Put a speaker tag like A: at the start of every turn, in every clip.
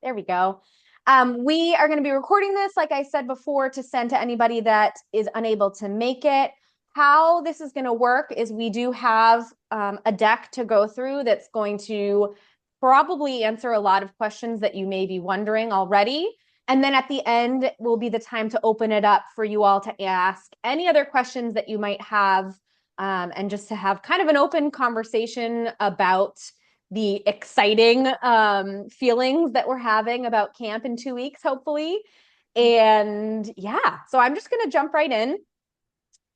A: There we go. We are going to be recording this, like I said before, to send to anybody that is unable to make it. How this is going to work is we do have a deck to go through that's going to probably answer a lot of questions that you may be wondering already. And then at the end will be the time to open it up for you all to ask any other questions that you might have, and just to have kind of an open conversation about the exciting feelings that we're having about camp in 2 weeks, hopefully. And yeah, so I'm just going to jump right in.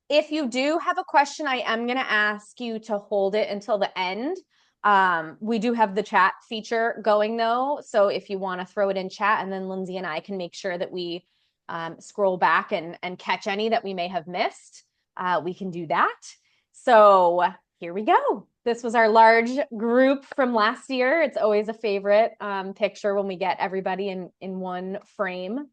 A: If you do have a question, I am going to ask you to hold it until the end. We do have the chat feature going though. So if you want to throw it in chat, and then Lindsay and I can make sure that we scroll back and catch any that we may have missed, we can do that. So here we go. This was our large group from last year. It's always a favorite picture when we get everybody in one frame.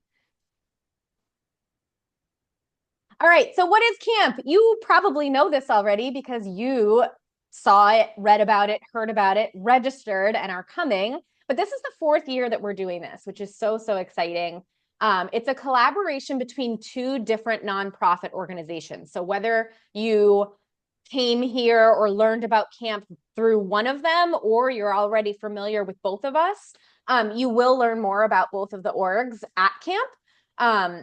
A: All right, so what is camp? You probably know this already because you saw it, read about it, heard about it, registered, and are coming. But this is the 4th year that we're doing this, which is so exciting. It's a collaboration between 2 different nonprofit organizations. So whether you came here or learned about camp through one of them, or you're already familiar with both of us, you will learn more about both of the orgs at camp.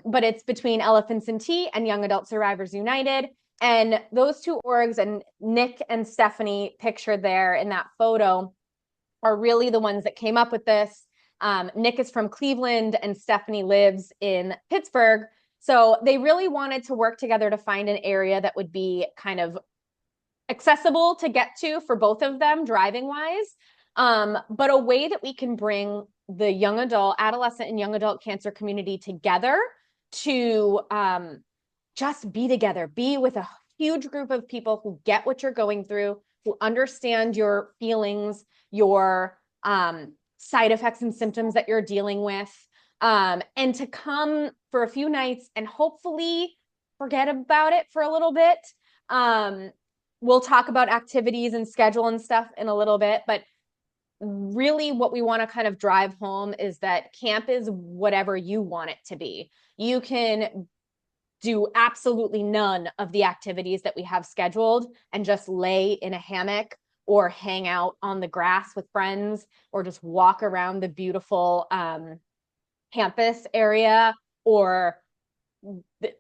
A: But it's between Elephants and Tea and Young Adult Survivors United. And those 2 orgs, and Nick and Stephanie pictured there in that photo, are really the ones that came up with this. Nick is from Cleveland and Stephanie lives in Pittsburgh. So they really wanted to work together to find an area that would be kind of accessible to get to for both of them driving wise, but a way that we can bring the young adult, adolescent, and young adult cancer community together to just be together, be with a huge group of people who get what you're going through, who understand your feelings, your side effects and symptoms that you're dealing with, and to come for a few nights and hopefully forget about it for a little bit. We'll talk about activities and schedule and stuff in a little bit, but really what we want to kind of drive home is that camp is whatever you want it to be. You can do absolutely none of the activities that we have scheduled and just lay in a hammock or hang out on the grass with friends or just walk around the beautiful campus area or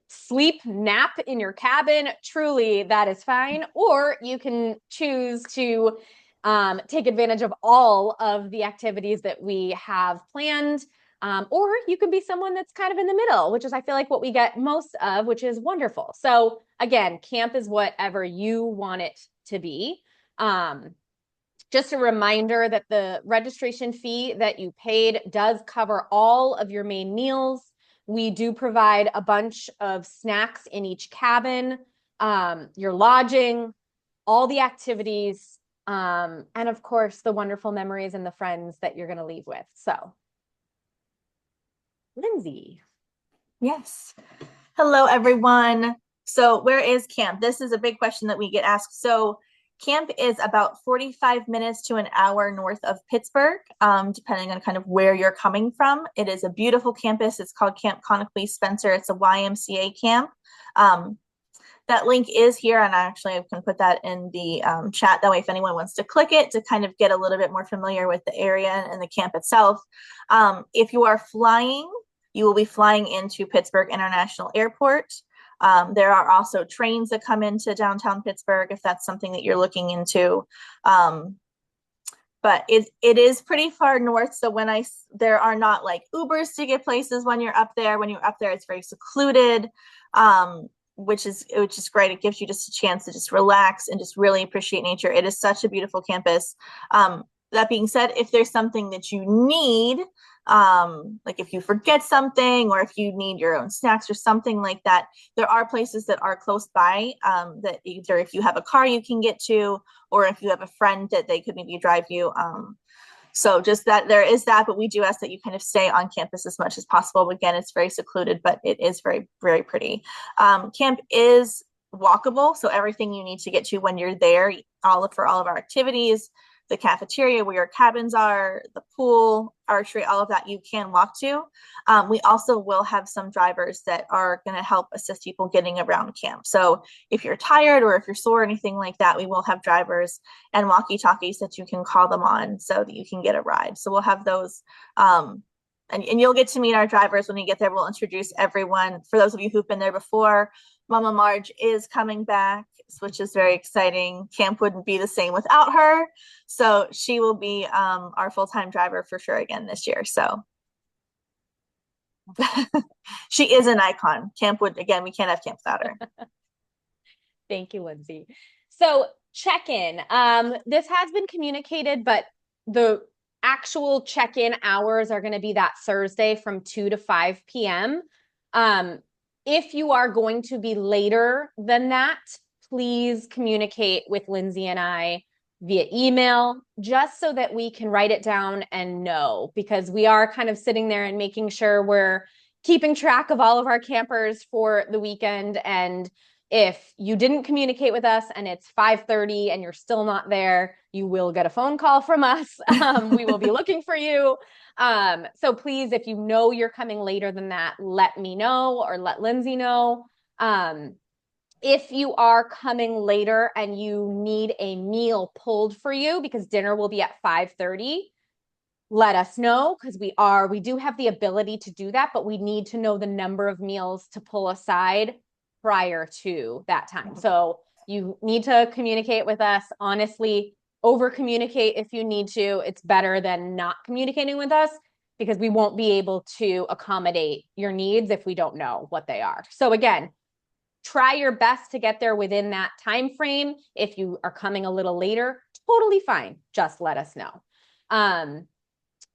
A: sleep, nap in your cabin. Truly, that is fine. Or you can choose to take advantage of all of the activities that we have planned. Or you can be someone that's kind of in the middle, which is, I feel like, what we get most of, which is wonderful. So again, camp is whatever you want it to be. Just a reminder that the registration fee that you paid does cover all of your main meals. We do provide a bunch of snacks in each cabin, your lodging, all the activities, and of course, the wonderful memories and the friends that you're going to leave with. So, Lindsay.
B: Yes. Hello, everyone. So where is camp? This is a big question that we get asked. So camp is about 45 minutes to an hour north of Pittsburgh, depending on kind of where you're coming from. It is a beautiful campus. It's called Camp Conococheague Spencer. It's a YMCA camp. That link is here, and I can put that in the chat. That way, if anyone wants to click it to kind of get a little bit more familiar with the area and the camp itself. If you are flying, you will be flying into Pittsburgh International Airport. There are also trains that come into downtown Pittsburgh if that's something that you're looking into. But it is pretty far north. So there are not like Ubers to get places when you're up there. When you're up there, it's very secluded, which is great. It gives you just a chance to just relax and just really appreciate nature. It is such a beautiful campus. That being said, if there's something that you need, like if you forget something or if you need your own snacks or something like that, there are places that are close by, that either if you have a car you can get to, or if you have a friend that they could maybe drive you. So just that there is that, but we do ask that you kind of stay on campus as much as possible. Again, it's very secluded, but it is very, very pretty. Camp is walkable, so everything you need to get to when you're there, for all of our activities, the cafeteria where your cabins are, the pool, archery, all of that you can walk to. We also will have some drivers that are going to help assist people getting around camp. So if you're tired or if you're sore or anything like that, we will have drivers and walkie-talkies that you can call them on so that you can get a ride. So we'll have those. And you'll get to meet our drivers when you get there. We'll introduce everyone. For those of you who've been there before, Mama Marge is coming back, which is very exciting. Camp wouldn't be the same without her. So she will be our full-time driver for sure again this year. So she is an icon. Camp would, again, we can't have camp without her.
A: Thank you, Lindsay. So check-in. This has been communicated, but the actual check-in hours are going to be that Thursday from 2 to 5 p.m. If you are going to be later than that, please communicate with Lindsay and I via email, just so that we can write it down and know, because we are kind of sitting there and making sure we're keeping track of all of our campers for the weekend. And if you didn't communicate with us and it's 5:30 and you're still not there, you will get a phone call from us. We will be looking for you. So please, if you know you're coming later than that, let me know or let Lindsay know. If you are coming later and you need a meal pulled for you because dinner will be at 5:30, let us know, because we do have the ability to do that, but we need to know the number of meals to pull aside prior to that time. So you need to communicate with us. Honestly, over communicate if you need to. It's better than not communicating with us, because we won't be able to accommodate your needs if we don't know what they are. So again, try your best to get there within that time frame. If you are coming a little later, totally fine. Just let us know.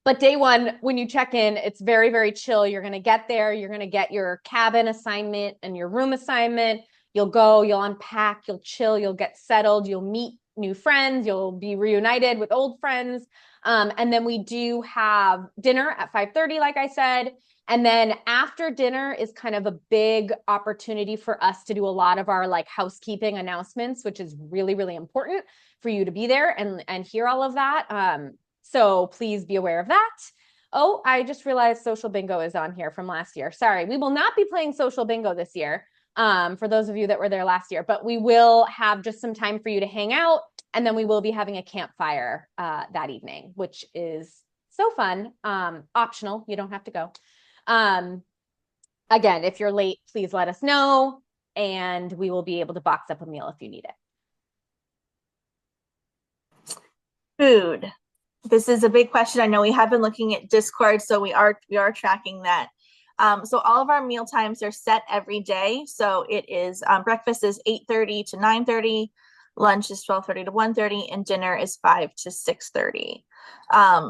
A: But day one, when you check in, it's very, very chill. You're going to get there. You're going to get your cabin assignment and your room assignment. You'll go, you'll unpack, you'll chill, you'll get settled, you'll meet new friends, you'll be reunited with old friends. And then we do have dinner at 5:30, like I said. And then after dinner is kind of a big opportunity for us to do a lot of our like housekeeping announcements, which is really, really important for you to be there and hear all of that. So please be aware of that. Oh, I just realized social bingo is on here from last year. Sorry, we will not be playing social bingo this year, for those of you that were there last year, but we will have just some time for you to hang out. And then we will be having a campfire that evening, which is so fun. Optional, you don't have to go. Again, if you're late, please let us know, and we will be able to box up a meal if you need it.
B: Food. This is a big question. I know we have been looking at Discord, so we are tracking that. So all of our meal times are set every day. So it is breakfast is 8:30 to 9:30, lunch is 12:30 to 1:30, and dinner is 5 to 6:30.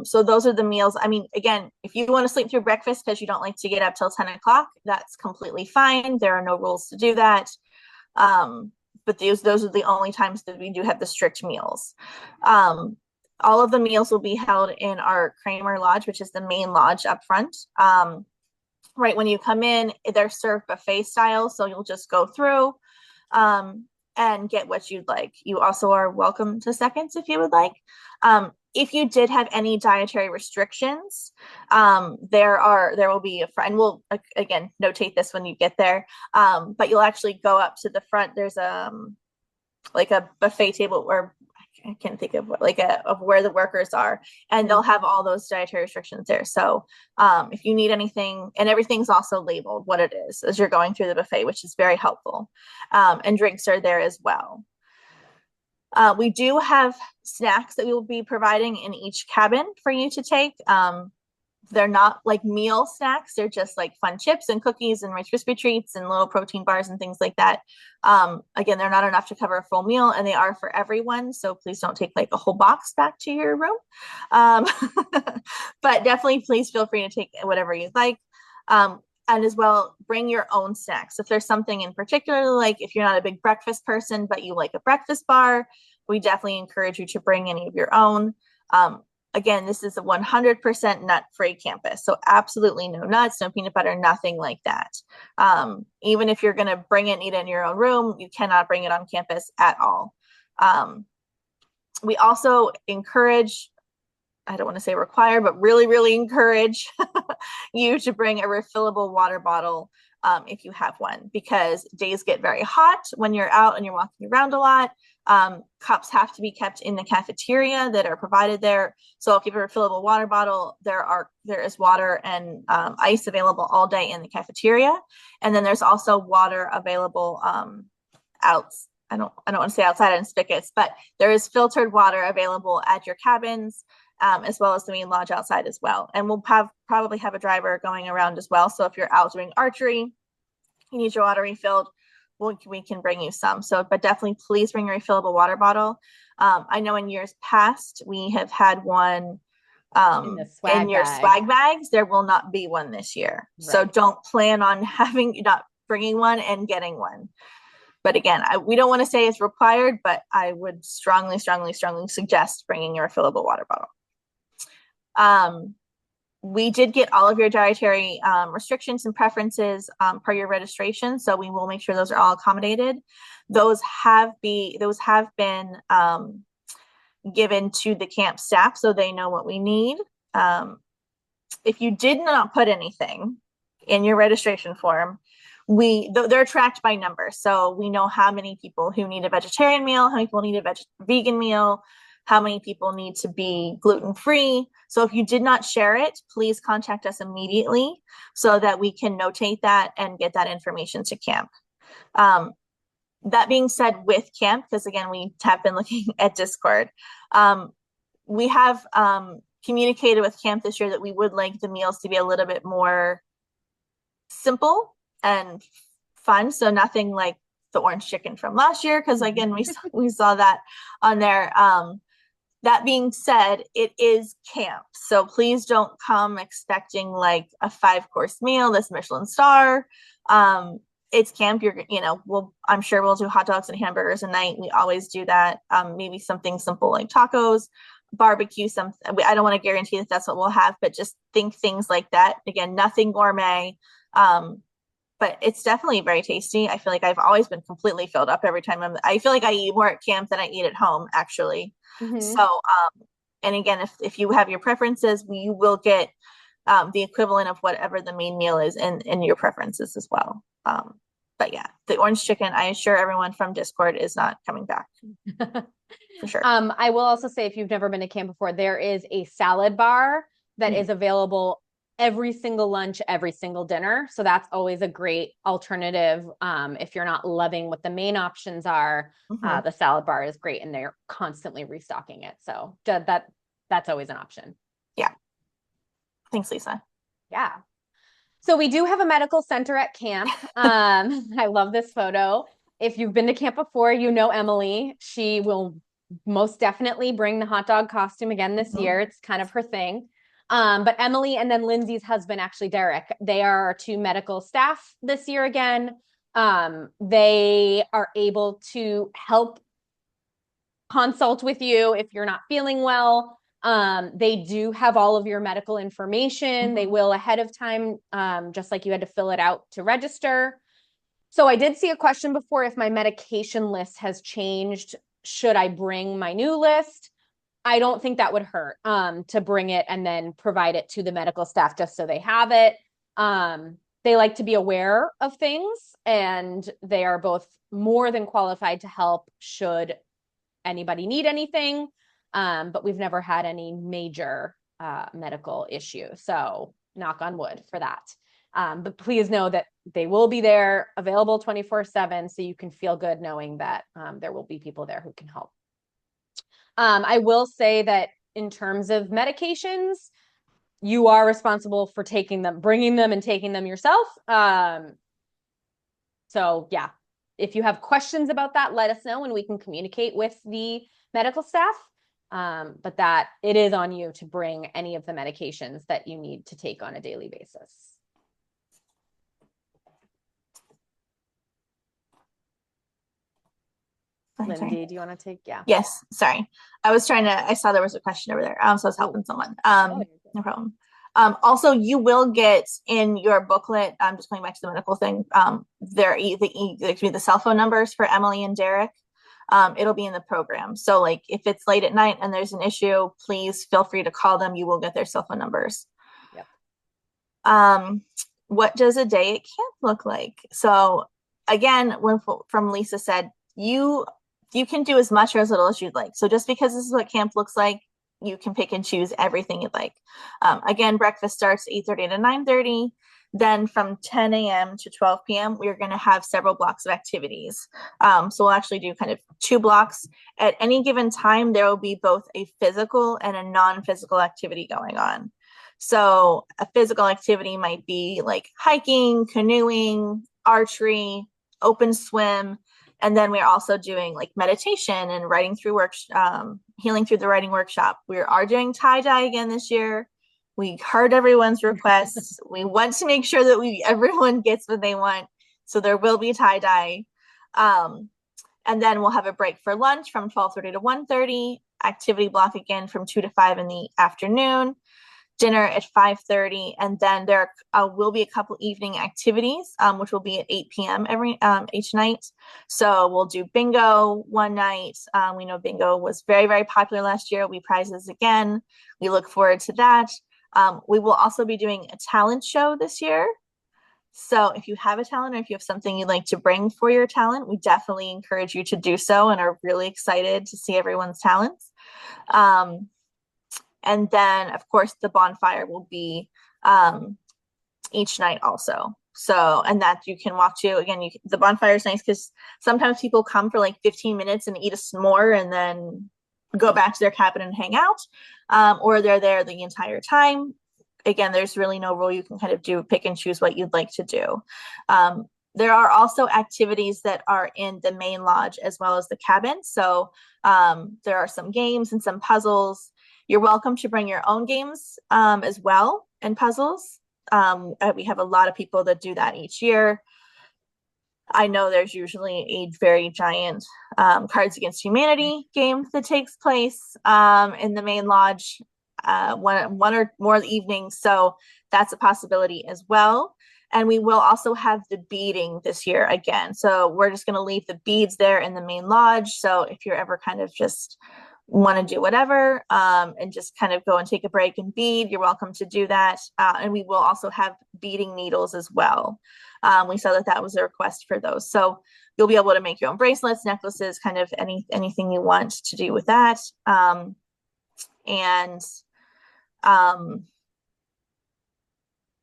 B: So those are the meals. I mean, again, if you want to sleep through breakfast because you don't like to get up till 10 o'clock, that's completely fine. There are no rules to do that. But those are the only times that we do have the strict meals. All of the meals will be held in our Kramer Lodge, which is the main lodge up front. Right when you come in, they're served buffet style, so you'll just go through and get what you'd like. You also are welcome to seconds if you would like. If you did have any dietary restrictions, there will be and we'll again notate this when you get there. But you'll actually go up to the front. There's like a buffet table, or I can't think of of where the workers are, and they'll have all those dietary restrictions there. So if you need anything, and everything's also labeled what it is as you're going through the buffet, which is very helpful. And drinks are there as well. We do have snacks that we will be providing in each cabin for you to take. They're not like meal snacks. They're just like fun chips and cookies and Rice Krispie treats and little protein bars and things like that. Again, they're not enough to cover a full meal, and they are for everyone. So please don't take like a whole box back to your room. But definitely please feel free to take whatever you'd like. And as well, bring your own snacks. If there's something in particular, like if you're not a big breakfast person, but you like a breakfast bar, we definitely encourage you to bring any of your own. Again, this is a 100% nut-free campus. So absolutely no nuts, no peanut butter, nothing like that. Even if you're going to bring it and eat it in your own room, you cannot bring it on campus at all. We also encourage, I don't want to say require, but really, really encourage you to bring a refillable water bottle if you have one, because days get very hot when you're out and you're walking around a lot. Cups have to be kept in the cafeteria that are provided there. So if you have a refillable water bottle, there is water and ice available all day in the cafeteria, and then there's also water available out. I don't want to say outside in spigots, but there is filtered water available at your cabins, as well as the main lodge outside as well. And we'll probably have a driver going around as well. So if you're out doing archery, you need your water refilled, we can bring you some. So, but definitely please bring a refillable water bottle. I know in years past, we have had one in your swag bags. There will not be one this year. Right. So don't plan on not bringing one and getting one. But again, we don't want to say it's required, but I would strongly, strongly, strongly suggest bringing a refillable water bottle. We did get all of your dietary restrictions and preferences per your registration, so we will make sure those are all accommodated. Those have been given to the camp staff so they know what we need. If you did not put anything in your registration form, they're tracked by numbers, so we know how many people who need a vegetarian meal, how many people need a vegan meal, how many people need to be gluten-free. So if you did not share it, please contact us immediately so that we can notate that and get that information to camp. That being said, with camp, because again, we have been looking at Discord, we have communicated with camp this year that we would like the meals to be a little bit more simple and fun. So nothing like the orange chicken from last year, because again, we saw that on there. That being said, it is camp, so please don't come expecting like a 5-course meal, this Michelin star. It's camp. I'm sure we'll do hot dogs and hamburgers a night. We always do that. Maybe something simple like tacos, barbecue. I don't want to guarantee that that's what we'll have, but just think things like that. Again, nothing gourmet. But it's definitely very tasty. I feel like I've always been completely filled up every time I feel like I eat more at camp than I eat at home, actually. Mm-hmm. So, and again, if you have your preferences, you will get the equivalent of whatever the main meal is in your preferences as well. But yeah, the orange chicken, I assure everyone from Discord, is not coming back. For sure.
A: I will also say, if you've never been to camp before, there is a salad bar that is available every single lunch, every single dinner. So that's always a great alternative. If you're not loving what the main options are, the salad bar is great, and they're constantly restocking it. So that's always an option.
B: Yeah. Thanks, Lisa.
A: Yeah. So we do have a medical center at camp. I love this photo. If you've been to camp before, you know Emily. She will most definitely bring the hot dog costume again this year. It's kind of her thing. But Emily and then Lindsay's husband, actually Derek, they are our 2 medical staff this year again. They are able to help consult with you if you're not feeling well. They do have all of your medical information. They will ahead of time, just like you had to fill it out to register. So I did see a question before, if my medication list has changed, should I bring my new list? I don't think that would hurt to bring it and then provide it to the medical staff just so they have it. They like to be aware of things, and they are both more than qualified to help should anybody need anything. But we've never had any major medical issue. So knock on wood for that. But please know that they will be there, available 24/7, so you can feel good knowing that there will be people there who can help. I will say that in terms of medications, you are responsible for bringing them and taking them yourself. So yeah, if you have questions about that, let us know and we can communicate with the medical staff. But that it is on you to bring any of the medications that you need to take on a daily basis. Lindsay, do you want to take? Yeah.
B: Yes. Sorry. I saw there was a question over there. So I was helping someone. No problem. Also, you will get in your booklet, I'm just going back to the medical thing. There could be the cell phone numbers for Emily and Derek. it'll be in the program. So like if it's late at night and there's an issue, please feel free to call them. You will get their cell phone numbers.
A: Yep.
B: Um, what does a day at camp look like? So again, when from Lisa said, you can do as much or as little as you'd like. So just because this is what camp looks like, you can pick and choose everything you'd like. Again, breakfast starts 8:30 to 9:30. Then from 10 a.m. to 12 p.m., we're going to have several blocks of activities. So we'll actually do kind of 2 blocks. At any given time, there will be both a physical and a non-physical activity going on. So a physical activity might be like hiking, canoeing, archery, open swim. And then we're also doing like meditation and writing through healing through the writing workshop. We are doing tie-dye again this year. We heard everyone's requests. We want to make sure that everyone gets what they want. So there will be tie-dye. And then we'll have a break for lunch from 12:30 to 1:30. Activity block again from 2 to 5 in the afternoon. Dinner at 5:30, and then there will be a couple evening activities, which will be at 8 p.m. Each night. So we'll do bingo one night. We know bingo was very, very popular last year. We prizes again. We look forward to that. We will also be doing a talent show this year. So if you have a talent or if you have something you'd like to bring for your talent, we definitely encourage you to do so and are really excited to see everyone's talents. And then, of course, the bonfire will be each night also. So, and that you can walk to. Again, the bonfire is nice because sometimes people come for like 15 minutes and eat a s'more and then go back to their cabin and hang out, or they're there the entire time. Again, there's really no rule. You can kind of pick and choose what you'd like to do. There are also activities that are in the main lodge as well as the cabin. So there are some games and some puzzles. You're welcome to bring your own games as well and puzzles. We have a lot of people that do that each year. I know there's usually a very giant Cards Against Humanity game that takes place in the main lodge one or more evenings. So that's a possibility as well. And we will also have the beading this year again. So we're just going to leave the beads there in the main lodge. So if you're ever kind of just want to do whatever and just kind of go and take a break and bead, you're welcome to do that. And we will also have beading needles as well. We saw that was a request for those. So you'll be able to make your own bracelets, necklaces, kind of anything you want to do with that.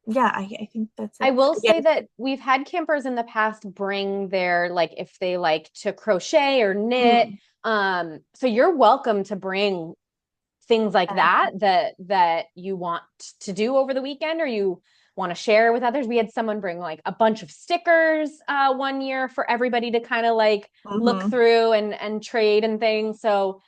B: Yeah, I think that's it.
A: I will say that we've had campers in the past bring their, like, if they like to crochet or knit. So you're welcome to bring things like that you want to do over the weekend or you want to share with others. We had someone bring like a bunch of stickers one year for everybody to kind of like look through and trade and things. So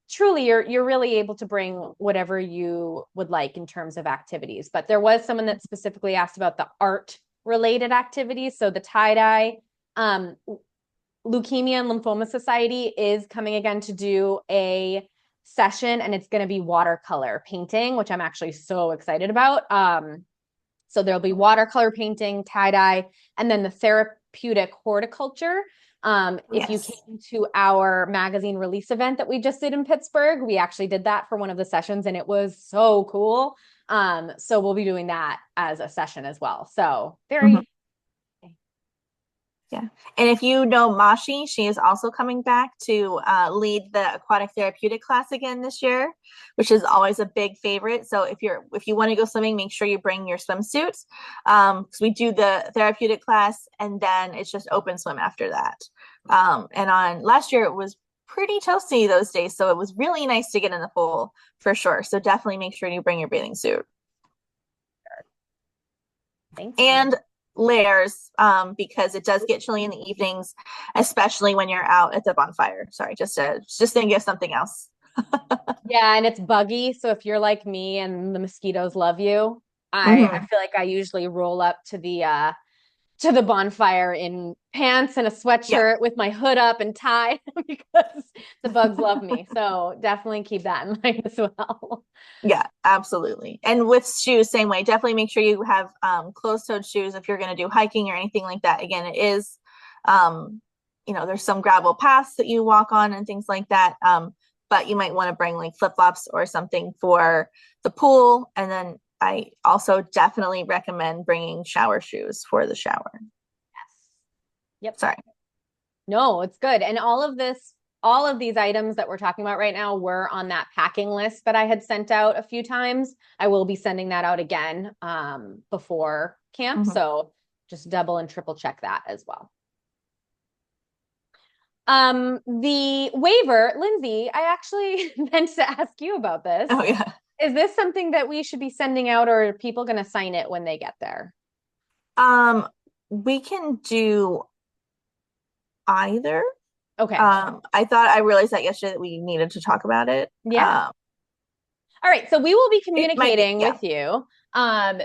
A: truly you're really able to bring whatever you would like in terms of activities. But there was someone that specifically asked about the art related activities. So the tie-dye, Leukemia and Lymphoma Society is coming again to do a session, and it's going to be watercolor painting, which I'm actually so excited about. So there'll be watercolor painting, tie-dye, and then the therapeutic horticulture. If you came to our magazine release event that we just did in Pittsburgh, we actually did that for one of the sessions and it was so cool. So we'll be doing that as a session as well. So very.
B: Yeah. And if you know Mashi, she is also coming back to lead the aquatic therapeutic class again this year, which is always a big favorite. So if you want to go swimming, make sure you bring your swimsuits. Because we do the therapeutic class and then it's just open swim after that. And on last year, it was pretty toasty those days. So it was really nice to get in the pool for sure. So definitely make sure you bring your bathing suit.
A: Thanks.
B: And layers because it does get chilly in the evenings, especially when you're out at the bonfire. Sorry, just think of something else.
A: Yeah, and it's buggy. So if you're like me and the mosquitoes love you, I feel like I usually roll up to the bonfire in pants and a sweatshirt with my hood up and tie because the bugs love me. So definitely keep that in mind as well.
B: Yeah, absolutely. And with shoes, same way. Definitely make sure you have closed-toed shoes if you're going to do hiking or anything like that. Again, it is there's some gravel paths that you walk on and things like that. But you might want to bring like flip-flops or something for the pool. And then I also definitely recommend bringing shower shoes for the shower.
A: Yes. Yep.
B: Sorry.
A: No, it's good. And all of these items that we're talking about right now were on that packing list that I had sent out a few times. I will be sending that out again before camp.
B: Mhm.
A: So just double and triple check that as well. The waiver, Lindsay, I actually meant to ask you about this.
B: Oh yeah.
A: Is this something that we should be sending out, or are people going to sign it when they get there?
B: We can do either.
A: Okay.
B: I realized that yesterday that we needed to talk about it.
A: Yeah. All right, so we will be
B: It might be,
A: communicating
B: yeah.
A: with you.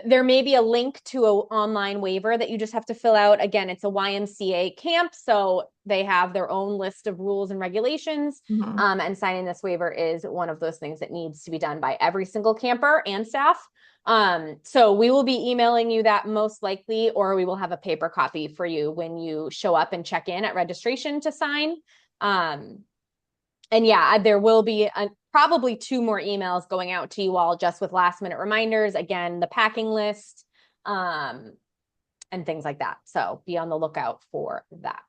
A: There may be a link to an online waiver that you just have to fill out. Again, it's a YMCA camp, so they have their own list of rules and regulations.
B: Mhm.
A: And signing this waiver is one of those things that needs to be done by every single camper and staff. So we will be emailing you that most likely, or we will have a paper copy for you when you show up and check in at registration to sign. And yeah, there will be probably 2 more emails going out to you all just with last minute reminders. Again, the packing list, and things like that. So be on the lookout for that.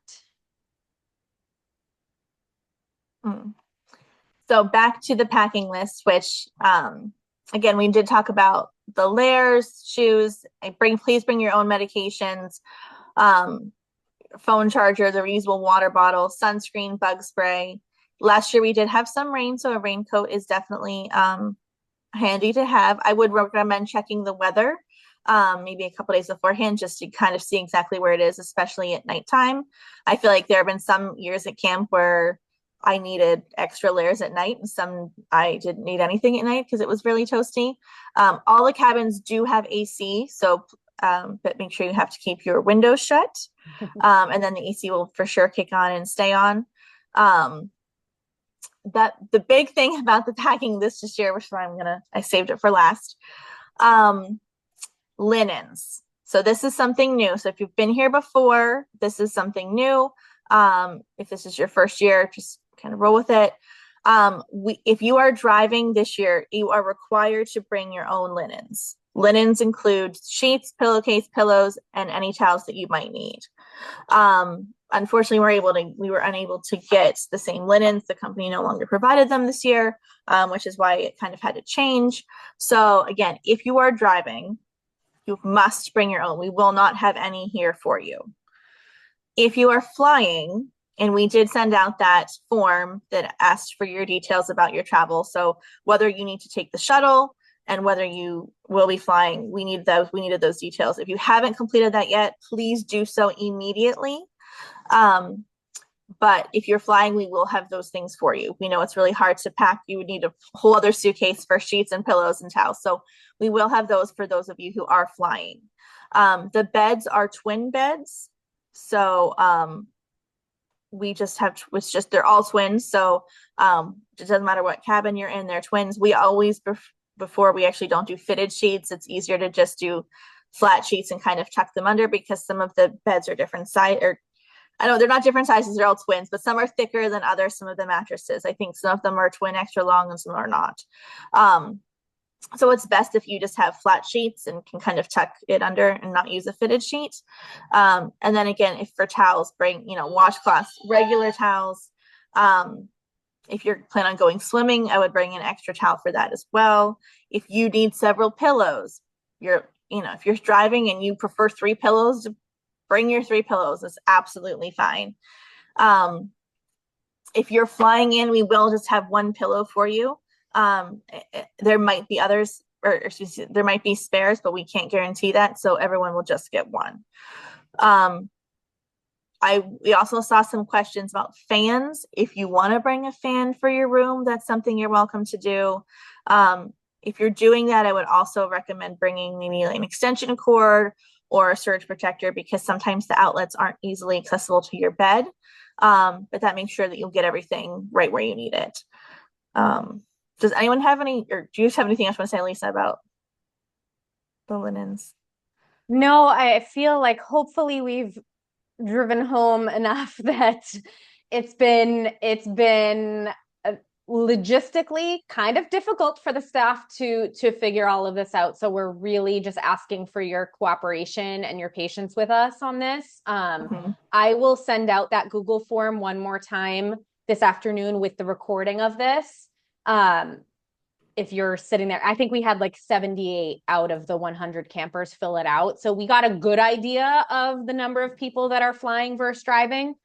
B: So back to the packing list, which again, we did talk about the layers, shoes, please bring your own medications, phone charger, the reusable water bottle, sunscreen, bug spray. Last year we did have some rain, so a raincoat is definitely handy to have. I would recommend checking the weather maybe a couple days beforehand just to kind of see exactly where it is, especially at nighttime. I feel like there have been some years at camp where I needed extra layers at night, and some I didn't need anything at night because it was really toasty. All the cabins do have AC, so but make sure you have to keep your windows shut. And then the AC will for sure kick on and stay on. That the big thing about the packing this year, which I saved it for last. Linens. So this is something new. So if you've been here before, this is something new. If this is your first year, just kind of roll with it. If you are driving this year, you are required to bring your own linens. Linens include sheets, pillowcase, pillows, and any towels that you might need. Unfortunately, we were unable to get the same linens. The company no longer provided them this year, which is why it kind of had to change. So again, if you are driving, you must bring your own. We will not have any here for you. If you are flying, and we did send out that form that asked for your details about your travel. So whether you need to take the shuttle and whether you will be flying, we needed those details. If you haven't completed that yet, please do so immediately. But if you're flying, we will have those things for you. We know it's really hard to pack. You would need a whole other suitcase for sheets and pillows and towels. So we will have those for those of you who are flying. The beds are twin beds. So they're all twins. So it doesn't matter what cabin you're in, they're twins. We always, before we actually don't do fitted sheets, it's easier to just do flat sheets and kind of tuck them under because some of the beds are different size, or I know they're not different sizes, they're all twins, but some are thicker than others. Some of the mattresses, I think some of them are twin extra long and some are not. So it's best if you just have flat sheets and can kind of tuck it under and not use a fitted sheet. And then again, if for towels, bring, washcloths, regular towels. If you're planning on going swimming, I would bring an extra towel for that as well. If you need several pillows, if you're driving and you prefer 3 pillows, bring your 3 pillows. It's absolutely fine. If you're flying in, we will just have 1 pillow for you. There might be others, or excuse me, there might be spares, but we can't guarantee that. So everyone will just get 1. We also saw some questions about fans. If you want to bring a fan for your room, that's something you're welcome to do. If you're doing that, I would also recommend bringing maybe like an extension cord or a surge protector because sometimes the outlets aren't easily accessible to your bed. But that makes sure that you'll get everything right where you need it. Does anyone have any, or do you have anything else you want to say, Lisa, about the linens?
A: No, I feel like hopefully we've driven home enough that it's been logistically kind of difficult for the staff to figure all of this out. So we're really just asking for your cooperation and your patience with us on this.
B: Mhm.
A: I will send out that Google form one more time this afternoon with the recording of this. If you're sitting there, I think we had like 78 out of the 100 campers fill it out. So we got a good idea of the number of people that are flying versus driving.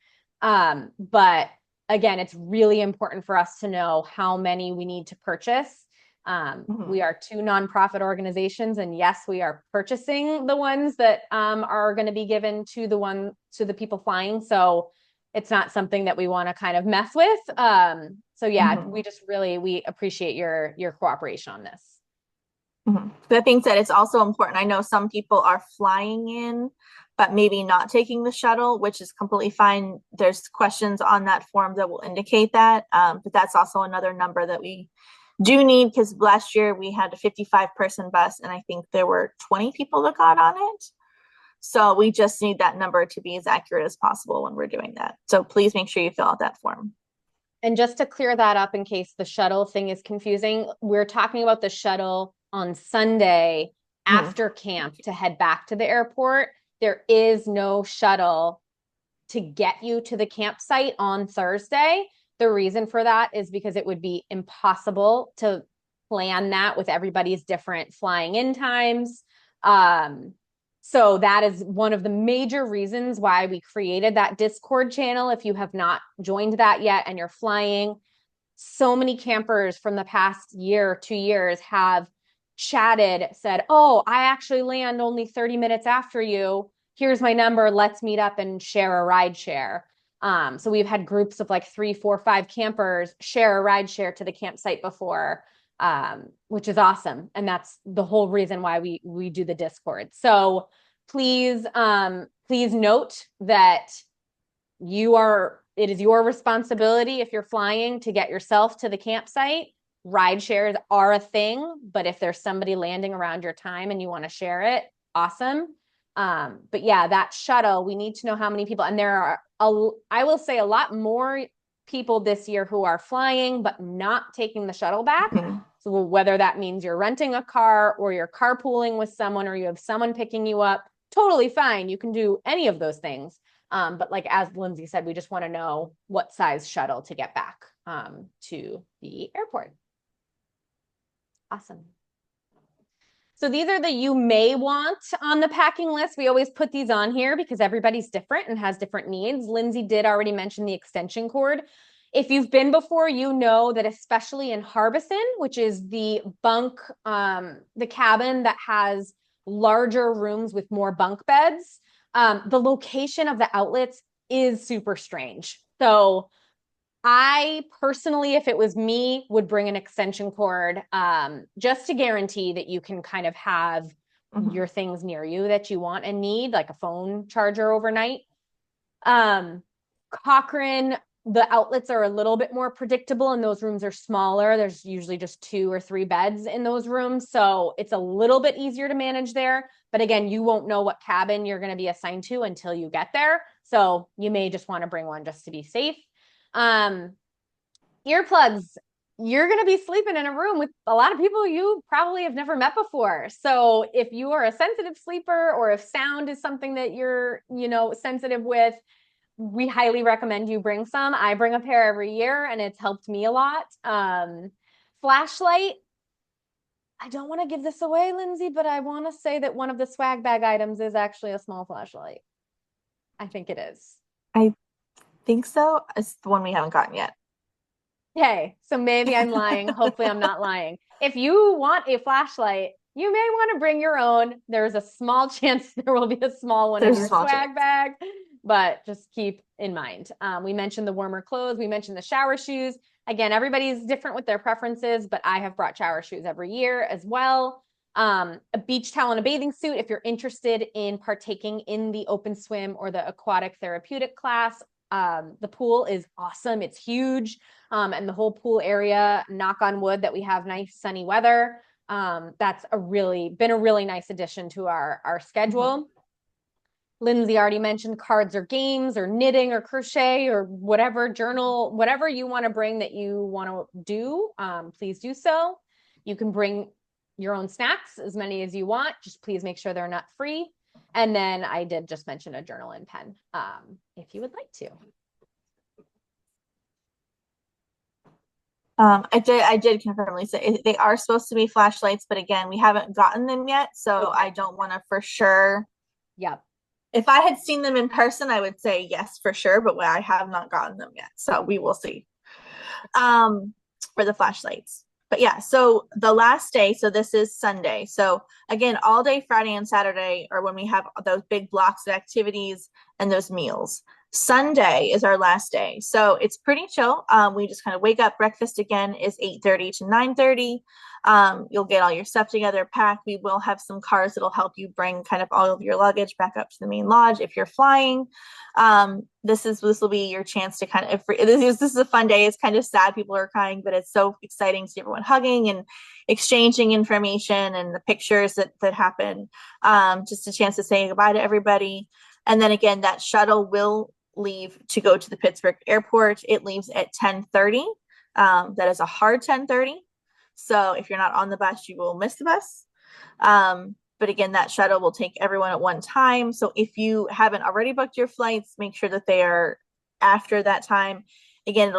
A: But again, it's really important for us to know how many we need to purchase. We
B: Mhm.
A: are two nonprofit organizations, and yes, we are purchasing the ones that are going to be given to the people flying. So it's not something that we want to kind of mess with. So yeah,
B: Mhm.
A: we appreciate your cooperation on this.
B: Mhm. That being said, it's also important. I know some people are flying in, but maybe not taking the shuttle, which is completely fine. There's questions on that form that will indicate that. But that's also another number that we do need because last year we had a 55-person bus, and I think there were 20 people that got on it. So we just need that number to be as accurate as possible when we're doing that. So please make sure you fill out that form.
A: And just to clear that up in case the shuttle thing is confusing, we're talking about the shuttle on Sunday
B: Mhm.
A: after camp to head back to the airport. There is no shuttle to get you to the campsite on Thursday. The reason for that is because it would be impossible to plan that with everybody's different flying in times. Um, so that is one of the major reasons why we created that Discord channel. If you have not joined that yet and you're flying, so many campers from the past year, 2 years have chatted, said, "Oh, I actually land only 30 minutes after you. Here's my number. Let's meet up and share a ride share." So we've had groups of like 3, 4, 5 campers share a ride share to the campsite before, which is awesome. And that's the whole reason why we do the Discord. So please note that it is your responsibility if you're flying to get yourself to the campsite. Ride shares are a thing, but if there's somebody landing around your time and you want to share it, awesome. But yeah, that shuttle, we need to know how many people, and there are I will say a lot more people this year who are flying but not taking the shuttle back.
B: Mhm.
A: So whether that means you're renting a car or you're carpooling with someone or you have someone picking you up, totally fine. You can do any of those things. But like as Lindsay said, we just want to know what size shuttle to get back to the airport. Awesome. So these are the you may want on the packing list. We always put these on here because everybody's different and has different needs. Lindsay did already mention the extension cord. If you've been before, you know that especially in Harbison, which is the the cabin that has larger rooms with more bunk beds, the location of the outlets is super strange. So I personally, if it was me, would bring an extension cord just to guarantee that you can kind of have
B: Mhm.
A: your things near you that you want and need, like a phone charger overnight. Um, Cochrane, the outlets are a little bit more predictable and those rooms are smaller. There's usually just 2 or 3 beds in those rooms. So it's a little bit easier to manage there. But again, you won't know what cabin you're going to be assigned to until you get there. So you may just want to bring one just to be safe. Um, Earplugs, you're going to be sleeping in a room with a lot of people you probably have never met before. So if you are a sensitive sleeper or if sound is something that you're, sensitive with, we highly recommend you bring some. I bring a pair every year and it's helped me a lot. Flashlight, I don't want to give this away, Lindsay, but I want to say that one of the swag bag items is actually a small flashlight. I think it is.
B: I think so. It's the one we haven't gotten yet.
A: Okay, so maybe I'm lying. Hopefully, I'm not lying. If you want a flashlight, you may want to bring your own. There's a small chance there will be a small one in
B: There's a
A: your
B: small chance.
A: swag bag, but just keep in mind. We mentioned the warmer clothes, we mentioned the shower shoes. Again, everybody's different with their preferences, but I have brought shower shoes every year as well. A beach towel and a bathing suit if you're interested in partaking in the open swim or the aquatic therapeutic class. The pool is awesome. It's huge. And the whole pool area, knock on wood that we have nice sunny weather. That's been a really nice addition to our
B: Mhm.
A: schedule. Lindsay already mentioned cards or games or knitting or crochet or whatever journal, whatever you want to bring that you want to do, please do so. You can bring your own snacks, as many as you want. Just please make sure they're nut free. And then I did just mention a journal and pen, if you would like to.
B: I did confirm, Lisa. They are supposed to be flashlights, but again, we haven't gotten them yet, so
A: Okay.
B: I don't want to for sure.
A: Yep.
B: If I had seen them in person, I would say yes for sure, but I have not gotten them yet, so we will see. Um, for the flashlights. But yeah, so the last day, so this is Sunday. So again, all day Friday and Saturday are when we have those big blocks of activities and those meals. Sunday is our last day. So it's pretty chill. We just kind of wake up. Breakfast again is 8:30 to 9:30. You'll get all your stuff together, packed. We will have some cars that'll help you bring kind of all of your luggage back up to the main lodge if you're flying. This will be your chance to kind of, this is a fun day. It's kind of sad people are crying, but it's so exciting to see everyone hugging and exchanging information and the pictures that happen. Just a chance to say goodbye to everybody. And then again, that shuttle will leave to go to the Pittsburgh airport. It leaves at 10:30. That is a hard 10:30. So if you're not on the bus, you will miss the bus. But again, that shuttle will take everyone at one time. So if you haven't already booked your flights, make sure that they are after that time. Again,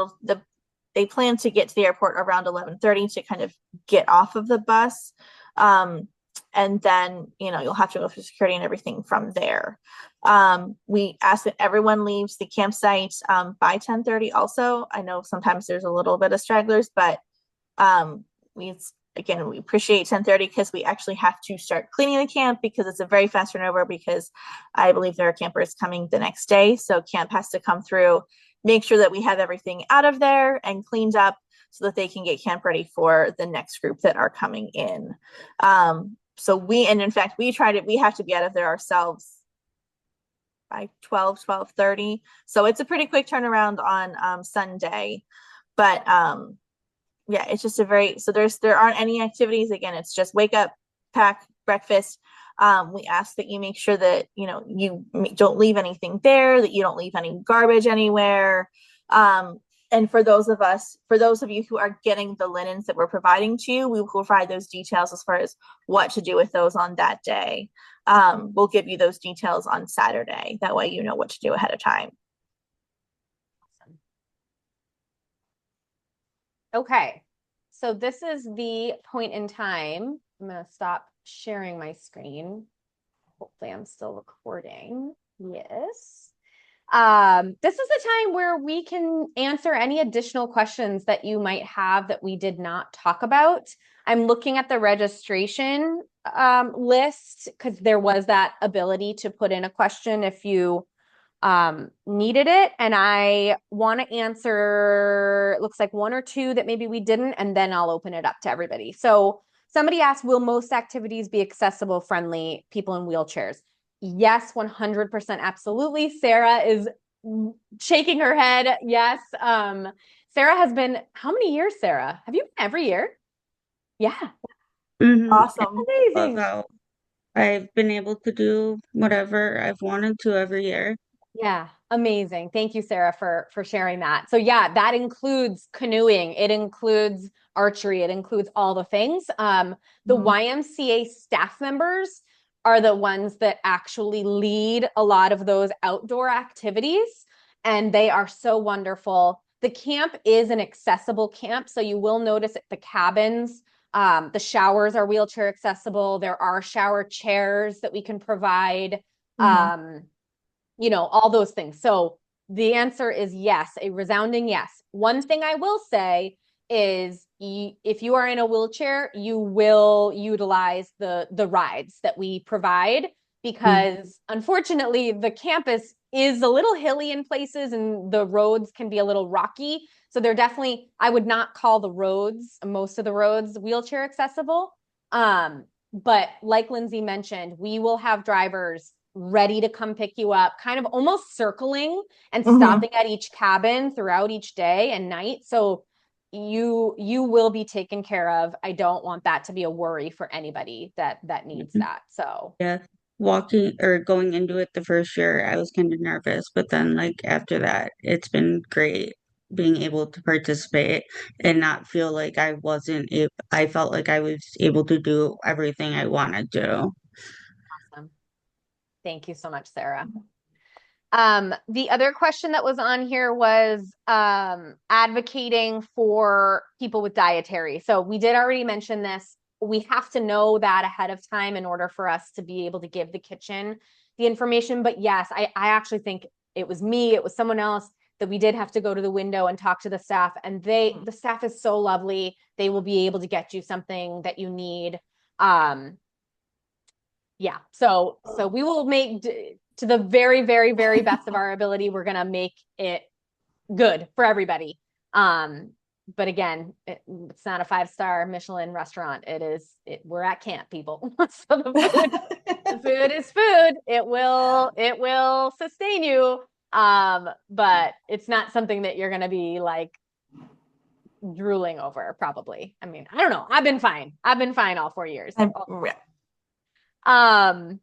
B: they plan to get to the airport around 11:30 to kind of get off of the bus. And then, you'll have to go through security and everything from there. We ask that everyone leaves the campsite by 10:30 also. I know sometimes there's a little bit of stragglers, but we appreciate 10:30 because we actually have to start cleaning the camp because it's a very fast turnover because I believe there are campers coming the next day. So camp has to come through, make sure that we have everything out of there and cleaned up so that they can get camp ready for the next group that are coming in. In fact, we have to be out of there ourselves by 12:30. So it's a pretty quick turnaround on Sunday. But yeah, it's just there aren't any activities. Again, it's just wake up, pack, breakfast. We ask that you make sure that you don't leave anything there, that you don't leave any garbage anywhere. And for those of you who are getting the linens that we're providing to you, we will provide those details as far as what to do with those on that day. We'll give you those details on Saturday. That way you know what to do ahead of time.
A: Okay. So this is the point in time. I'm going to stop sharing my screen. Hopefully I'm still recording. Yes. This is the time where we can answer any additional questions that you might have that we did not talk about. I'm looking at the registration list because there was that ability to put in a question if you needed it. And I want to answer, it looks like one or two that maybe we didn't, and then I'll open it up to everybody. So somebody asked, will most activities be accessible, friendly, people in wheelchairs? Yes, 100%, absolutely. Sarah is shaking her head. Yes. Sarah has been, how many years, Sarah? Have you been every year? Yeah.
B: Awesome.
A: Amazing.
C: I've been able to do whatever I've wanted to every year.
A: Yeah, amazing. Thank you, Sarah, for sharing that. So yeah, that includes canoeing. It includes archery. It includes all the things. The YMCA staff members are the ones that actually lead a lot of those outdoor activities, and they are so wonderful. The camp is an accessible camp, so you will notice at the cabins, the showers are wheelchair accessible. There are shower chairs that we can provide. All those things. So the answer is yes, a resounding yes. One thing I will say is if you are in a wheelchair, you will utilize the rides that we provide because unfortunately the campus is a little hilly in places and the roads can be a little rocky. So they're definitely, I would not call most of the roads wheelchair accessible. But like Lindsay mentioned, we will have drivers ready to come pick you up, kind of almost circling and stopping at each cabin throughout each day and night. So you will be taken care of. I don't want that to be a worry for anybody that needs that. So
C: Yes. walking or going into it the first year, I was kind of nervous, but then like after that, it's been great being able to participate and not feel like I wasn't able, I felt like I was able to do everything I wanted to.
A: Awesome. Thank you so much, Sarah. The other question that was on here was advocating for people with dietary. So we did already mention this. We have to know that ahead of time in order for us to be able to give the kitchen the information. But yes, I actually think it was me, it was someone else that we did have to go to the window and talk to the staff. And the staff is so lovely. They will be able to get you something that you need. Yeah, so we will make to the very, very, very best of our ability. We're gonna make it good for everybody. But again, it's not a 5-star Michelin restaurant. We're at camp, people. So the food is food. It will sustain you. But it's not something that you're gonna be like drooling over, probably. I mean, I don't know. I've been fine. I've been fine all 4 years. Um,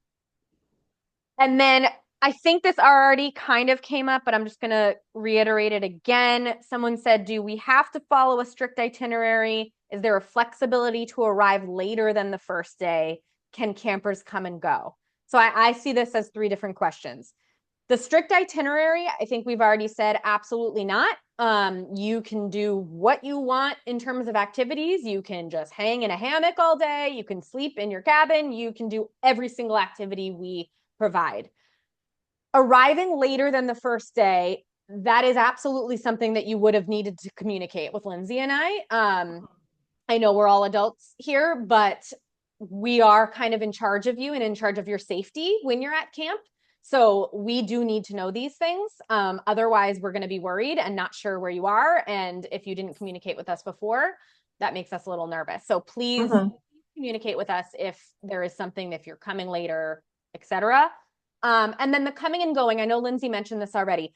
A: and then I think this already kind of came up, but I'm just going to reiterate it again. Someone said, do we have to follow a strict itinerary? Is there a flexibility to arrive later than the first day? Can campers come and go? So I see this as 3 different questions. The strict itinerary, I think we've already said absolutely not. You can do what you want in terms of activities. You can just hang in a hammock all day. You can sleep in your cabin. You can do every single activity we provide. Arriving later than the first day, that is absolutely something that you would have needed to communicate with Lindsay and I know we're all adults here, but we are kind of in charge of you and in charge of your safety when you're at camp. So we do need to know these things. Otherwise, we're going to be worried and not sure where you are. And if you didn't communicate with us before, that makes us a little nervous. So please communicate with us if there is something, if you're coming later, etc. And then the coming and going, I know Lindsay mentioned this already.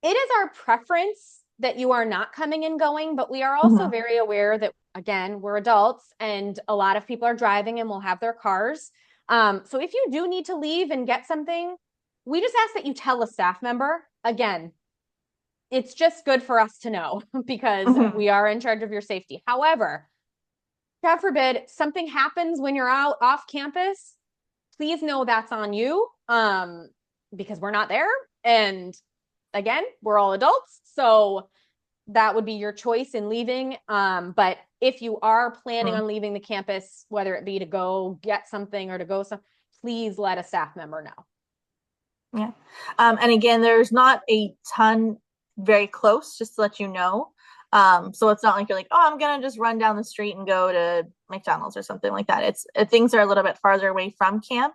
A: It is our preference that you are not coming and going, but we are also very aware that, again, we're adults and a lot of people are driving and will have their cars. So if you do need to leave and get something, we just ask that you tell a staff member. Again, it's just good for us to know because we are in charge of your safety. However, God forbid something happens when you're out off campus, please know that's on you because we're not there. And again, we're all adults. So that would be your choice in leaving. But if you are planning on leaving the campus, whether it be to go get something or to go please let a staff member know.
B: Yeah. And again, there's not a ton very close, just to let you know. So it's not like you're like, oh, I'm gonna just run down the street and go to McDonald's or something like that. Things are a little bit farther away from camp.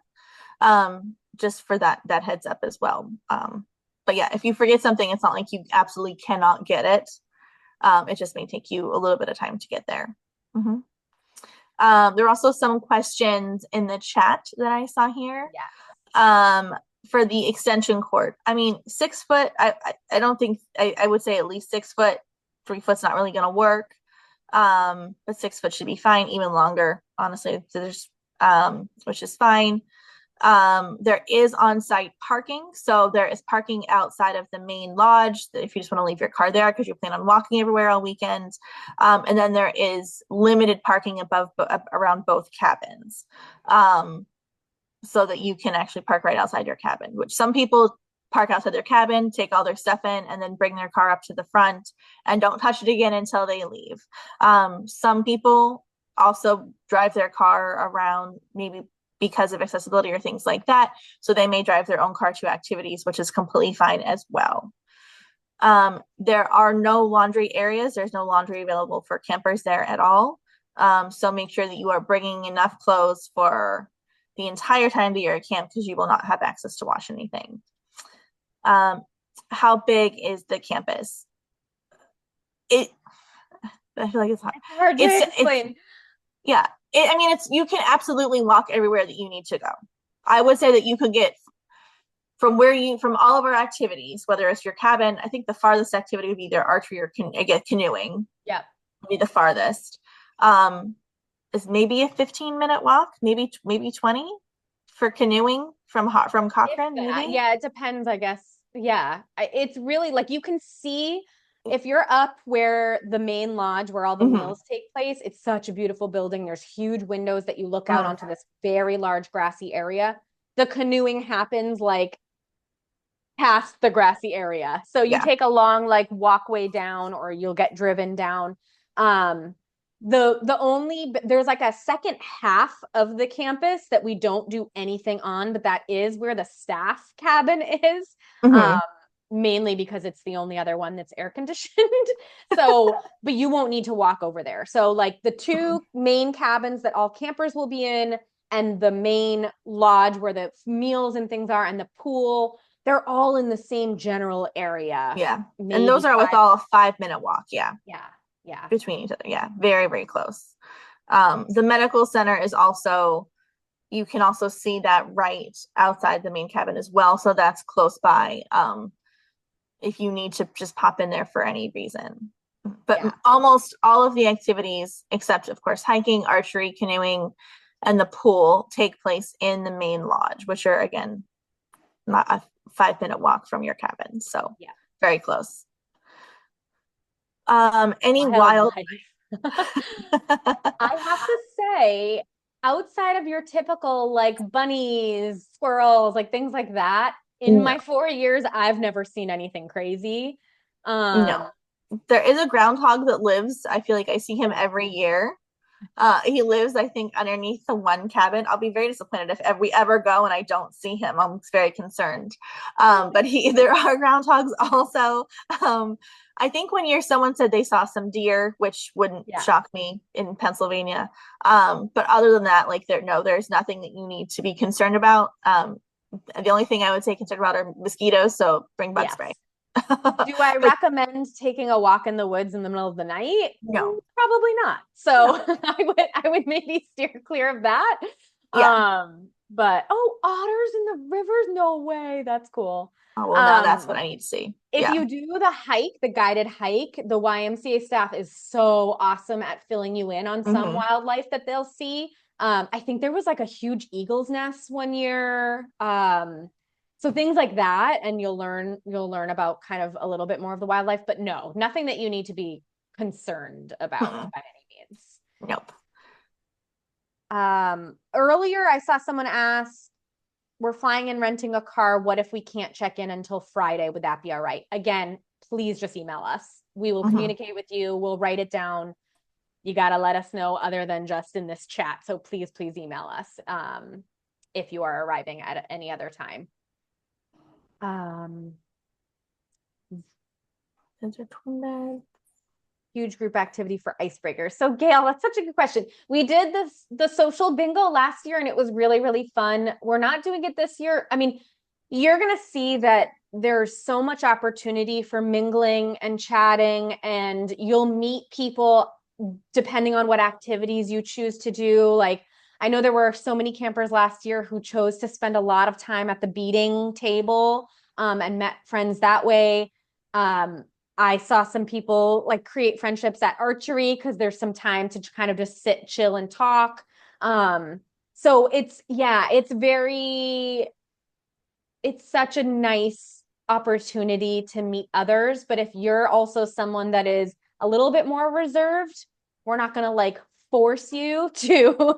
B: Just for that heads up as well. But yeah, if you forget something, it's not like you absolutely cannot get it. It just may take you a little bit of time to get there. There are also some questions in the chat that I saw here.
A: Yeah.
B: For the extension cord. I mean, 6 foot, I don't think, I would say at least 6 foot. 3 foot's not really going to work. But 6 foot should be fine, even longer, honestly. There's, which is fine. There is on-site parking. So there is parking outside of the main lodge if you just want to leave your car there because you plan on walking everywhere all weekend. And then there is limited parking around both cabins. So that you can actually park right outside your cabin, which some people park outside their cabin, take all their stuff in, and then bring their car up to the front and don't touch it again until they leave. Some people also drive their car around maybe because of accessibility or things like that. So they may drive their own car to activities, which is completely fine as well. There are no laundry areas. There's no laundry available for campers there at all. So make sure that you are bringing enough clothes for the entire time that you're at camp because you will not have access to wash anything. How big is the campus? I feel like it's
A: hard to explain.
B: Yeah. You can absolutely walk everywhere that you need to go. I would say that you could get from all of our activities, whether it's your cabin, I think the farthest activity would be either archery or canoeing.
A: Yeah.
B: Would be the farthest. Is maybe a 15-minute walk, maybe 20. for canoeing from
A: If
B: Cochrane,
A: that,
B: maybe?
A: yeah, it depends, I guess. Yeah, it's really like you can see if you're up where the main lodge where all the
B: Mm-hmm.
A: meals take place, it's such a beautiful building. There's huge windows that you look out onto this very large grassy area. The canoeing happens like past the grassy area. So you
B: Yeah.
A: take a long like walkway down or you'll get driven down. Um the only there's like a second half of the campus that we don't do anything on, but that is where the staff cabin is. Um
B: Mm-hmm.
A: mainly because it's the only other one that's air conditioned. So, but you won't need to walk over there. So like the two main cabins that all campers will be in and the main lodge where the meals and things are and the pool, they're all in the same general area.
B: Yeah. And those
A: Maybe
B: are with
A: five.
B: all a 5-minute walk. Yeah.
A: Yeah. Yeah.
B: Between each other. Yeah. Very, very close. The medical center is also, you can also see that right outside the main cabin as well. So that's close by. If you need to just pop in there for any reason. But
A: Yeah.
B: almost all of the activities, except of course hiking, archery, canoeing, and the pool, take place in the main lodge, which are again not a 5-minute walk from your cabin. So
A: Yeah.
B: very close. Any wild
A: Wildlife. I have to say, outside of your typical like bunnies, squirrels, like things like that, in
B: no,
A: my 4 years, I've never seen anything crazy.
B: no. There is a groundhog that lives. I feel like I see him every year. He lives, I think, underneath the one cabin. I'll be very disappointed if we ever go and I don't see him. I'm very concerned. But there are groundhogs also. I think one year someone said they saw some deer, which wouldn't
A: Yeah.
B: shock me in Pennsylvania. But other than that, like there's nothing that you need to be concerned about. The only thing I would say concerned about are mosquitoes, so bring bug
A: Yes.
B: spray.
A: Do I
B: But
A: recommend taking a walk in the woods in the middle of the night?
B: no,
A: Probably not. So I would maybe steer clear of that.
B: yeah.
A: But oh, otters in the rivers? No way. That's cool.
B: Oh, well, now that's
A: Um,
B: what I need to see.
A: if
B: Yeah.
A: you do the hike, the guided hike, the YMCA staff is so awesome at filling you in on some
B: Mhm.
A: wildlife that they'll see. I think there was like a huge eagle's nest one year. So things like that, and you'll learn about kind of a little bit more of the wildlife, but no, nothing that you need to be concerned about
B: Mm-mm.
A: by any means.
B: Nope.
A: Earlier I saw someone ask, we're flying and renting a car. What if we can't check in until Friday? Would that be all right? Again, please just email us. We will
B: Mhm.
A: communicate with you. We'll write it down. You got to let us know other than just in this chat. So please, please email us if you are arriving at any other time.
B: Those are twin beds.
A: Huge group activity for icebreakers. So Gail, that's such a good question. We did the social bingo last year and it was really, really fun. We're not doing it this year. I mean, you're going to see that there's so much opportunity for mingling and chatting, and you'll meet people depending on what activities you choose to do. Like, I know there were so many campers last year who chose to spend a lot of time at the beading table and met friends that way. I saw some people like create friendships at archery because there's some time to kind of just sit, chill, and talk. So it's such a nice opportunity to meet others. But if you're also someone that is a little bit more reserved, we're not gonna like force you to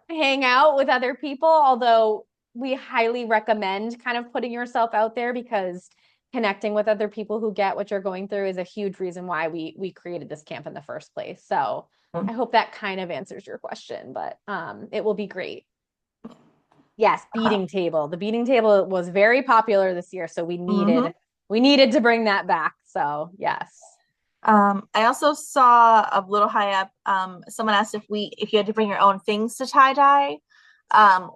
A: hang out with other people, although we highly recommend kind of putting yourself out there because connecting with other people who get what you're going through is a huge reason why we created this camp in the first place. So I hope that kind of answers your question, but it will be great. Yes, beating table. The beating table was very popular this year, so we
B: Mhm.
A: needed to bring that back. So yes.
B: I also saw a little high up, someone asked if you had to bring your own things to tie dye.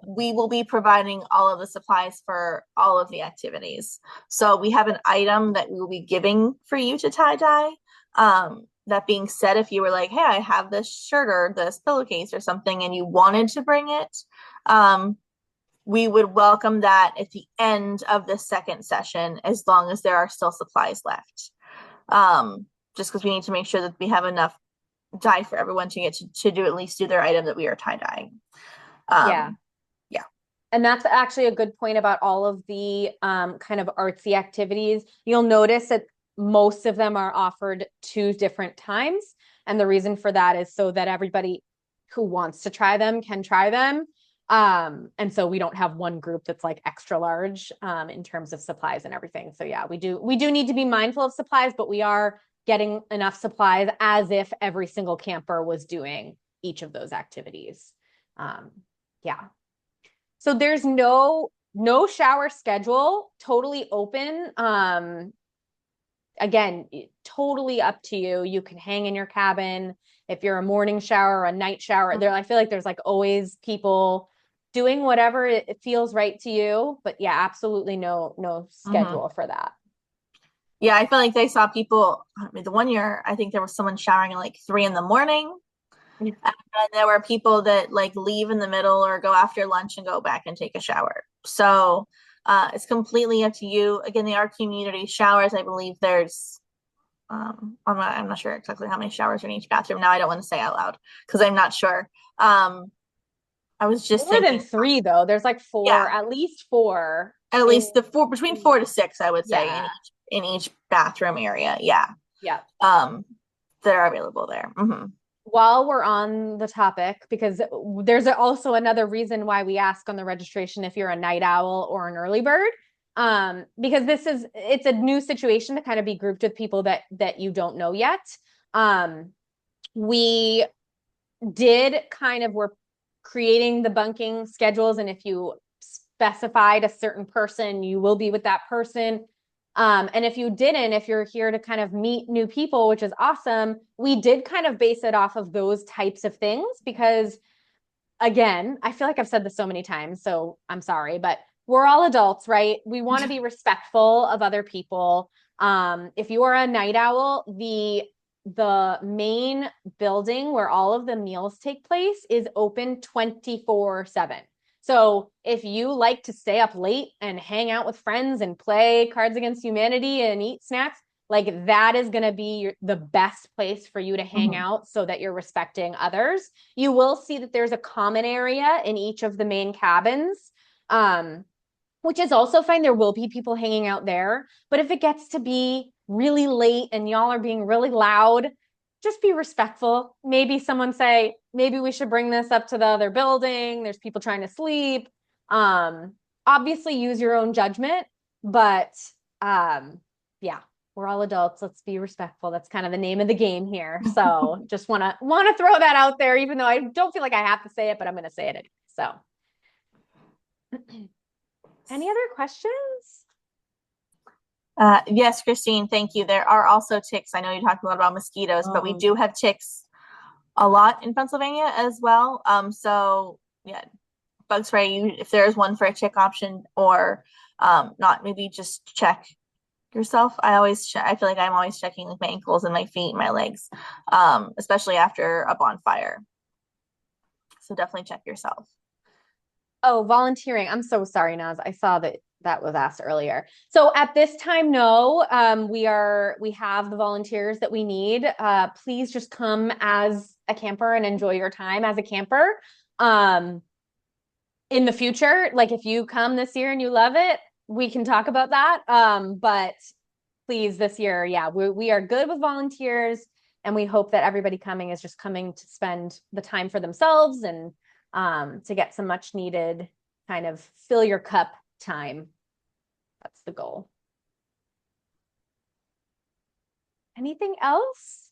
B: We will be providing all of the supplies for all of the activities. So we have an item that we will be giving for you to tie dye. That being said, if you were like, hey, I have this shirt or this pillowcase or something and you wanted to bring it, we would welcome that at the end of the second session as long as there are still supplies left. Just because we need to make sure that we have enough dye for everyone to get to do at least do their item that we are tie dyeing.
A: Yeah.
B: Yeah.
A: And that's actually a good point about all of the kind of artsy activities. You'll notice that most of them are offered 2 different times. And the reason for that is so that everybody who wants to try them can try them. And so we don't have one group that's like extra large in terms of supplies and everything. So yeah, we do need to be mindful of supplies, but we are getting enough supplies as if every single camper was doing each of those activities. Yeah. So there's no shower schedule, totally open. Again, totally up to you. You can hang in your cabin if you're a morning shower or a night shower. There, I feel like there's like always people doing whatever it feels right to you. But yeah, absolutely no schedule for that.
B: Yeah, I feel like they saw people. I mean, the one year, I think there was someone showering at like 3 in the morning.
A: Yeah.
B: And there were people that like leave in the middle or go after lunch and go back and take a shower. So it's completely up to you. Again, the art community showers, I believe there's I'm not sure exactly how many showers are in each bathroom. Now I don't want to say out loud because I'm not sure. I was just
A: More than
B: thinking,
A: 3 though. There's like 4,
B: yeah,
A: at least 4
B: at
A: in,
B: least the four between 4 to 6, I would say,
A: yeah.
B: in each bathroom area. Yeah.
A: Yeah.
B: That are available there.
A: While we're on the topic, because there's also another reason why we ask on the registration if you're a night owl or an early bird. Because it's a new situation to kind of be grouped with people that you don't know yet. We did kind of, we're creating the bunking schedules, and if you specified a certain person, you will be with that person. And if you didn't, if you're here to kind of meet new people, which is awesome, we did kind of base it off of those types of things because, again, I feel like I've said this so many times, so I'm sorry, but we're all adults, right? We want to be respectful of other people. If you are a night owl, the main building where all of the meals take place is open 24/7. So if you like to stay up late and hang out with friends and play Cards Against Humanity and eat snacks, like that is going to be the best place for you to hang out so that you're respecting others. You will see that there's a common area in each of the main cabins, which is also fine. There will be people hanging out there. But if it gets to be really late and y'all are being really loud, just be respectful. Maybe someone say, maybe we should bring this up to the other building. There's people trying to sleep. Obviously use your own judgment, but yeah, we're all adults. Let's be respectful. That's kind of the name of the game here. So just want to throw that out there, even though I don't feel like I have to say it, but I'm going to say it. So any other questions?
B: Yes, Christine, thank you. There are also ticks. I know you talked a lot about mosquitoes, but we do have ticks a lot in Pennsylvania as well. So yeah, bug spray, if there is one for a tick option or not, maybe just check yourself. I feel like I'm always checking like my ankles and my feet and my legs, especially after a bonfire. So definitely check yourself.
A: Oh, volunteering. I'm so sorry, Naz. I saw that was asked earlier. So at this time, no, we have the volunteers that we need. Please just come as a camper and enjoy your time as a camper. In the future, like if you come this year and you love it, we can talk about that. But please, this year, yeah, we are good with volunteers, and we hope that everybody coming is just coming to spend the time for themselves and to get some much needed kind of fill your cup time. That's the goal. Anything else?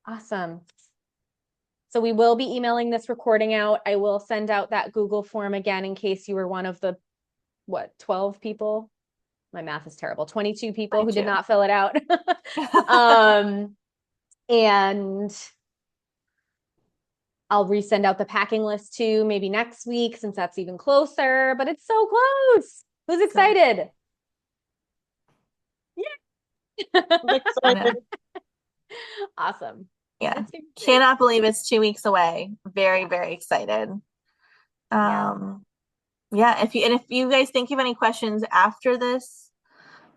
A: Awesome. So we will be emailing this recording out. I will send out that Google form again in case you were one of the, 12 people? My math is terrible. 22 people who did not fill it out. And I'll resend out the packing list too, maybe next week since that's even closer, but it's so close. Who's excited?
B: Yeah.
A: Awesome.
B: Yeah. Cannot believe it's 2 weeks away. Very, very excited. Yeah, if you guys think of any questions after this,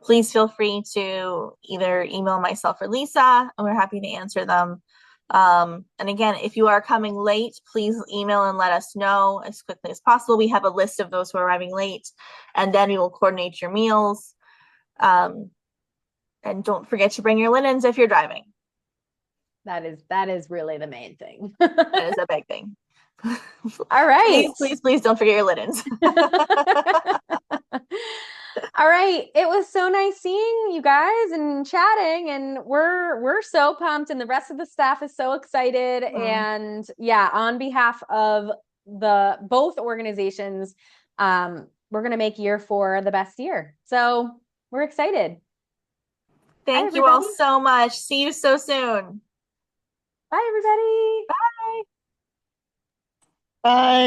B: please feel free to either email myself or Lisa, and we're happy to answer them. And again, if you are coming late, please email and let us know as quickly as possible. We have a list of those who are arriving late, and then we will coordinate your meals. And don't forget to bring your linens if you're driving.
A: That is really the main thing.
B: That is a big thing.
A: All right.
B: Please don't forget your linens.
A: All right. It was so nice seeing you guys and chatting, and we're so pumped, and the rest of the staff is so excited. And yeah, on behalf of the both organizations, we're gonna make year 4 the best year. So we're excited.
B: Thank you all so much. See you so soon.
A: Bye, everybody.
B: Bye.
D: Bye.